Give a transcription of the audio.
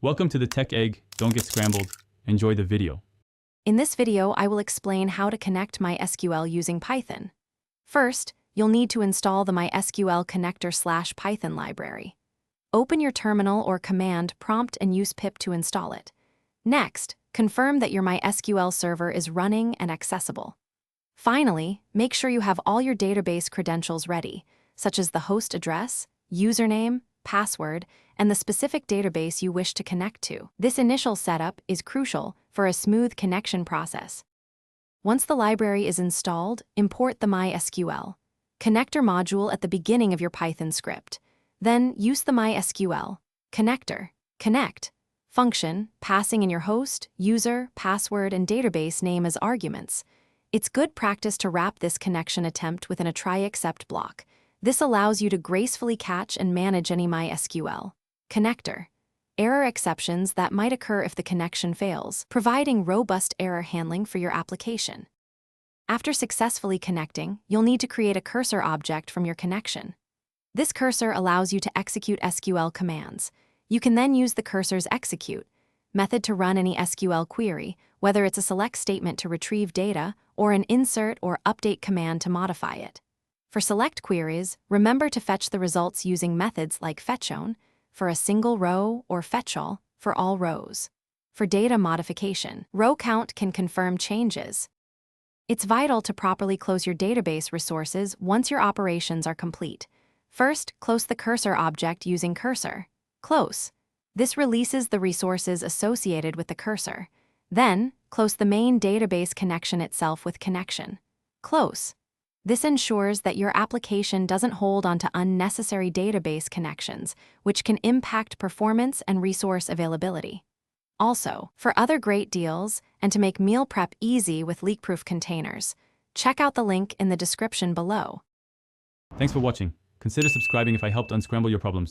Welcome to the Tech Egg. Don't get scrambled. Enjoy the video. In this video, I will explain how to connect MySQL using Python. First, you'll need to install the MySQL connector/Python library. Open your terminal or command prompt and use pip to install it. Next, confirm that your MySQL server is running and accessible. Finally, make sure you have all your database credentials ready, such as the host address, username, password, and the specific database you wish to connect to. This initial setup is crucial for a smooth connection process. Once the library is installed, import the MySQL connector module at the beginning of your Python script. Then use the MySQL connector connect function, passing in your host, user, password, and database name as arguments. It's good practice to wrap this connection attempt within a try-except block. This allows you to gracefully catch and manage any MySQL connector error exceptions that might occur if the connection fails, providing robust error handling for your application. After successfully connecting, you'll need to create a cursor object from your connection. This cursor allows you to execute SQL commands. You can then use the cursor's execute method to run any SQL query, whether it's a select statement to retrieve data or an insert or update command to modify it. For select queries, remember to fetch the results using methods like fetchOwn for a single row or fetchAll for all rows. For data modification, row count can confirm changes. It's vital to properly close your database resources once your operations are complete. First, close the cursor object using cursor close. This releases the resources associated with the cursor. Then, close the main database connection itself with connection close. This ensures that your application doesn't hold onto unnecessary database connections, which can impact performance and resource availability. Also, for other great deals and to make meal prep easy with leak-proof containers, check out the link in the description below. Thanks for watching. Consider subscribing if I helped unscramble your problems.